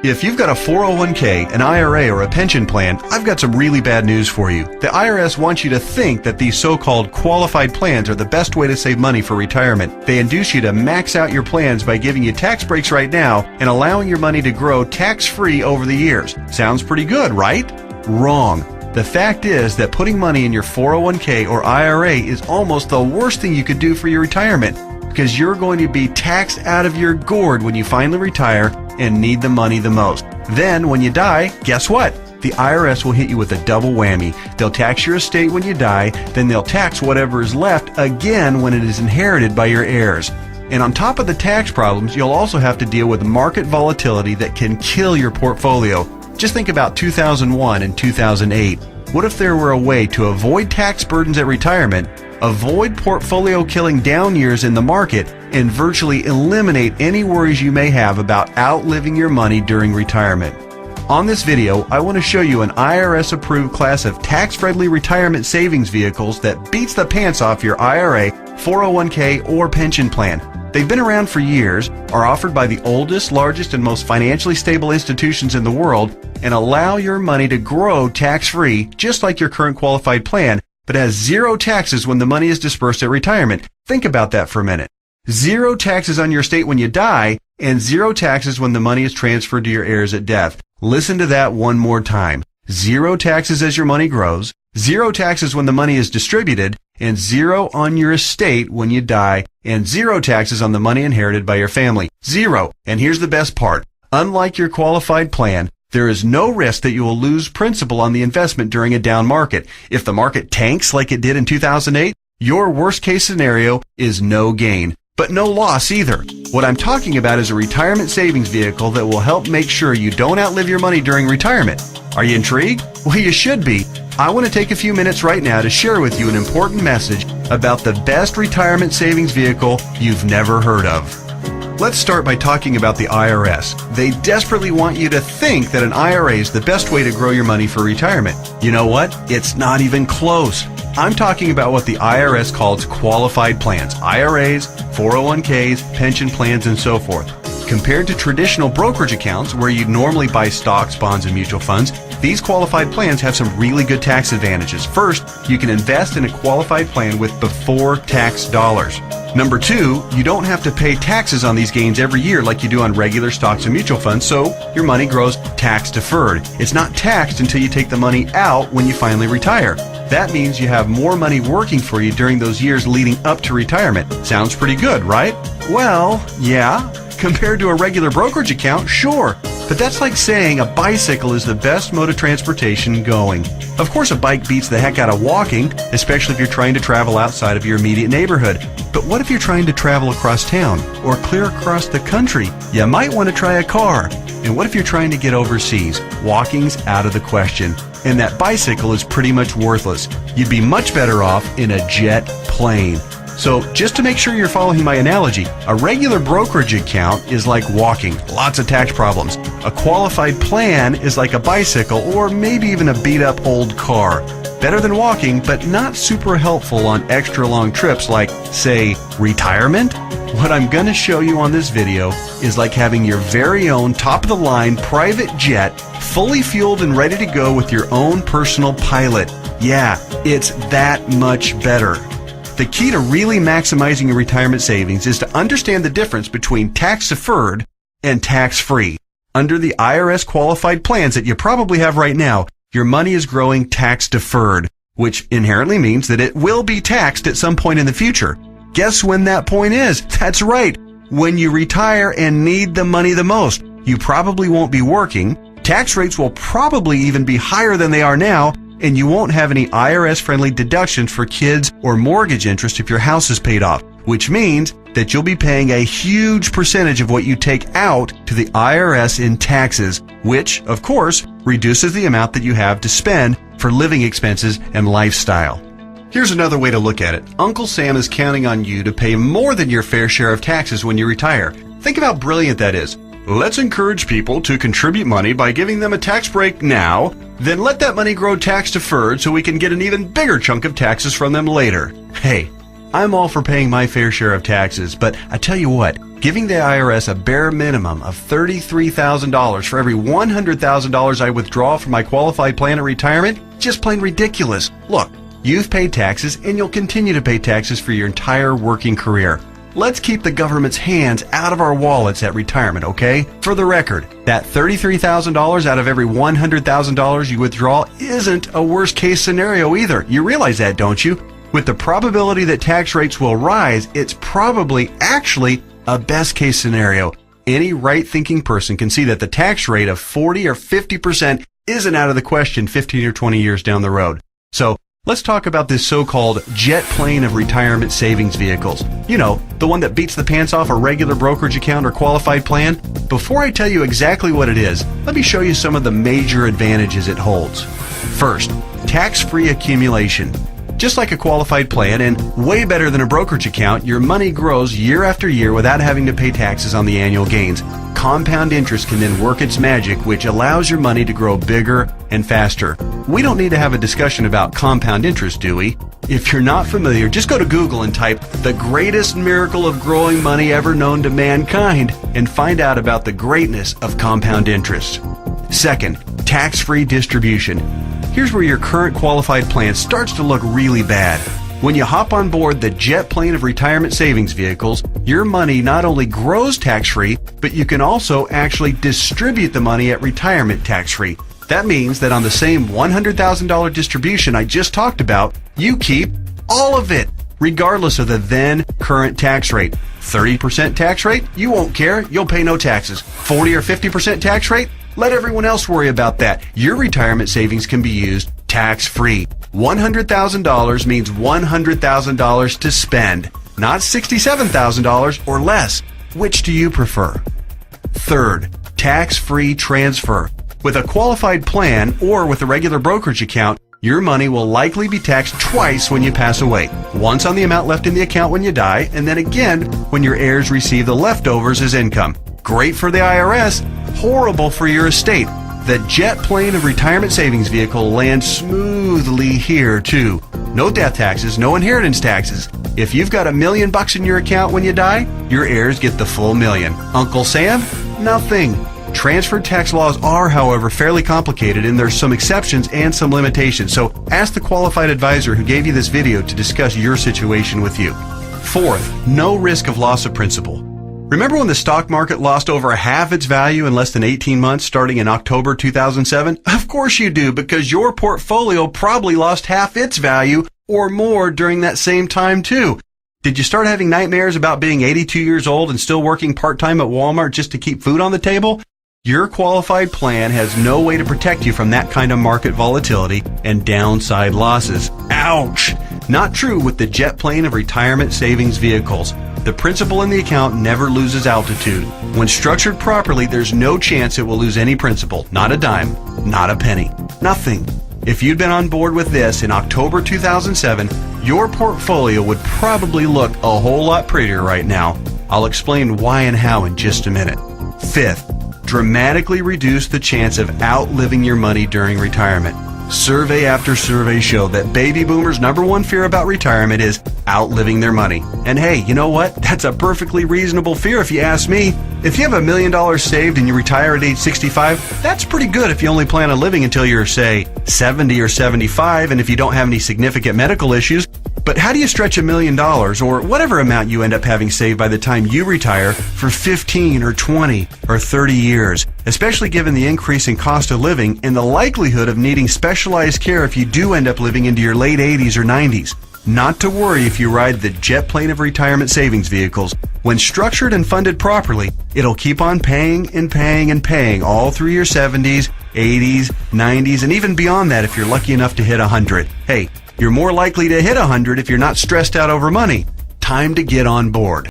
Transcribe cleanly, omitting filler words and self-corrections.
If you've got a 401k, an IRA, or a pension plan, I've got some really bad news for you. The IRS wants you to think that these so-called qualified plans are the best way to save money for retirement. They induce you to max out your plans by giving you tax breaks right now and allowing your money to grow tax-free over the years. Sounds pretty good, right? Wrong. The fact is that putting money in your 401k or IRA is almost the worst thing you could do for your retirement, because you're going to be taxed out of your gourd when you finally retire and need the money the most. Then, when you die, guess what? The IRS will hit you with a double whammy. They'll tax your estate when you die, then they'll tax whatever is left again when it is inherited by your heirs. And on top of the tax problems, you'll also have to deal with market volatility that can kill your portfolio. Just think about 2001 and 2008. What if there were a way to avoid tax burdens at retirement, avoid portfolio-killing down years in the market, and virtually eliminate any worries you may have about outliving your money during retirement? On this video, I want to show you an IRS-approved class of tax-friendly retirement savings vehicles that beats the pants off your IRA, 401k, or pension plan. They've been around for years, are offered by the oldest, largest, and most financially stable institutions in the world, and allow your money to grow tax-free, just like your current qualified plan, but has zero taxes when the money is dispersed at retirement. Think about that for a minute. Zero taxes on your estate when you die, and zero taxes when the money is transferred to your heirs at death. Listen to that one more time. Zero taxes as your money grows, zero taxes when the money is distributed, and zero on your estate when you die, and zero taxes on the money inherited by your family. Zero. And here's the best part. Unlike your qualified plan, there is no risk that you will lose principal on the investment during a down market. If the market tanks like it did in 2008, your worst case scenario is no gain, but no loss either. What I'm talking about is a retirement savings vehicle that will help make sure you don't outlive your money during retirement. Are you intrigued? Well, you should be. I want to take a few minutes right now to share with you an important message about the best retirement savings vehicle you've never heard of. Let's start by talking about the IRS. They desperately want you to think that an IRA is the best way to grow your money for retirement. You know what? It's not even close. I'm talking about what the IRS calls qualified plans, IRAs, 401ks, pension plans, and so forth. Compared to traditional brokerage accounts where you'd normally buy stocks, bonds, and mutual funds, these qualified plans have some really good tax advantages. First, you can invest in a qualified plan with before tax dollars. Number two, you don't have to pay taxes on these gains every year like you do on regular stocks and mutual funds, so your money grows tax deferred. It's not taxed until you take the money out when you finally retire. That means you have more money working for you during those years leading up to retirement. Sounds pretty good, right? Well, yeah. Compared to a regular brokerage account, sure. But that's like saying a bicycle is the best mode of transportation going. Of course, a bike beats the heck out of walking, especially if you're trying to travel outside of your immediate neighborhood. But what if you're trying to travel across town or clear across the country? You might want to try a car. And what if you're trying to get overseas? Walking's out of the question. And that bicycle is pretty much worthless. You'd be much better off in a jet plane. So just to make sure you're following my analogy, a regular brokerage account is like walking, lots of tax problems. A qualified plan is like a bicycle or maybe even a beat-up old car. Better than walking, but not super helpful on extra long trips like, say, retirement. What I'm going to show you on this video is like having your very own top-of-the-line private jet, fully fueled and ready to go with your own personal pilot. Yeah, it's that much better. The key to really maximizing your retirement savings is to understand the difference between tax-deferred and tax-free. Under the IRS qualified plans that you probably have right now, your money is growing tax-deferred, which inherently means that it will be taxed at some point in the future. Guess when that point is? That's right, when you retire and need the money the most. You probably won't be working, tax rates will probably even be higher than they are now, and you won't have any IRS-friendly deductions for kids or mortgage interest if your house is paid off, which means that you'll be paying a huge percentage of what you take out to the IRS in taxes, which, of course, reduces the amount that you have to spend for living expenses and lifestyle. Here's another way to look at it. Uncle Sam is counting on you to pay more than your fair share of taxes when you retire. Think of how brilliant that is. Let's encourage people to contribute money by giving them a tax break now, then let that money grow tax deferred so we can get an even bigger chunk of taxes from them later. Hey, I'm all for paying my fair share of taxes, but I tell you what, giving the IRS a bare minimum of $33,000 for every $100,000 I withdraw from my qualified plan of retirement, just plain ridiculous. Look, you've paid taxes and you'll continue to pay taxes for your entire working career. Let's keep the government's hands out of our wallets at retirement, okay? For the record, that $33,000 out of every $100,000 you withdraw isn't a worst case scenario either. You realize that, don't you? With the probability that tax rates will rise, it's probably actually a best case scenario. Any right-thinking person can see that the tax rate of 40 or 50% isn't out of the question 15 or 20 years down the road. So, let's talk about this so-called jet plane of retirement savings vehicles. You know, the one that beats the pants off a regular brokerage account or qualified plan. Before I tell you exactly what it is, let me show you some of the major advantages it holds. First, tax-free accumulation. Just like a qualified plan and way better than a brokerage account, your money grows year after year without having to pay taxes on the annual gains. Compound interest can then work its magic, which allows your money to grow bigger and faster. We don't need to have a discussion about compound interest, do we? If you're not familiar, just go to Google and type "the greatest miracle of growing money ever known to mankind" and find out about the greatness of compound interest. Second, tax-free distribution. Here's where your current qualified plan starts to look really bad. When you hop on board the jet plane of retirement savings vehicles, your money not only grows tax-free, but you can also actually distribute the money at retirement tax-free. That means that on the same $100,000 distribution I just talked about, you keep all of it, regardless of the then current tax rate. 30% tax rate? You won't care. You'll pay no taxes. 40 or 50% tax rate? Let everyone else worry about that. Your retirement savings can be used tax-free. $100,000 means $100,000 to spend, not $67,000 or less. Which do you prefer? Third, tax-free transfer. With a qualified plan or with a regular brokerage account, your money will likely be taxed twice when you pass away. Once on the amount left in the account when you die, and then again when your heirs receive the leftovers as income. Great for the IRS, horrible for your estate. The jet plane of retirement savings vehicle lands smoothly here too. No death taxes, no inheritance taxes. If you've got $1 million in your account when you die, your heirs get the full $1 million. Uncle Sam? Nothing. Transfer tax laws are, however, fairly complicated, and there's some exceptions and some limitations. So ask the qualified advisor who gave you this video to discuss your situation with you. Fourth, no risk of loss of principal. Remember when the stock market lost over half its value in less than 18 months starting in October 2007? Of course you do, because your portfolio probably lost half its value or more during that same time too. Did you start having nightmares about being 82 years old and still working part-time at Walmart just to keep food on the table? Your qualified plan has no way to protect you from that kind of market volatility and downside losses. Ouch! Not true with the jet plane of retirement savings vehicles. The principal in the account never loses altitude. When structured properly, there's no chance it will lose any principal. Not a dime. Not a penny. Nothing. If you'd been on board with this in October 2007, your portfolio would probably look a whole lot prettier right now. I'll explain why and how in just a minute. Fifth, dramatically reduce the chance of outliving your money during retirement. Survey after survey show that baby boomers' #1 fear about retirement is outliving their money. And hey, you know what? That's a perfectly reasonable fear if you ask me. If you have $1 million saved and you retire at age 65, that's pretty good if you only plan on living until you're, say, 70 or 75, and if you don't have any significant medical issues. But how do you stretch $1 million, or whatever amount you end up having saved by the time you retire, for 15 or 20 or 30 years, especially given the increase in cost of living and the likelihood of needing specialized care if you do end up living into your late 80s or 90s? Not to worry if you ride the jet plane of retirement savings vehicles. When structured and funded properly, it'll keep on paying and paying and paying all through your 70s, 80s, 90s, and even beyond that if you're lucky enough to hit 100. Hey, you're more likely to hit 100 if you're not stressed out over money. Time to get on board.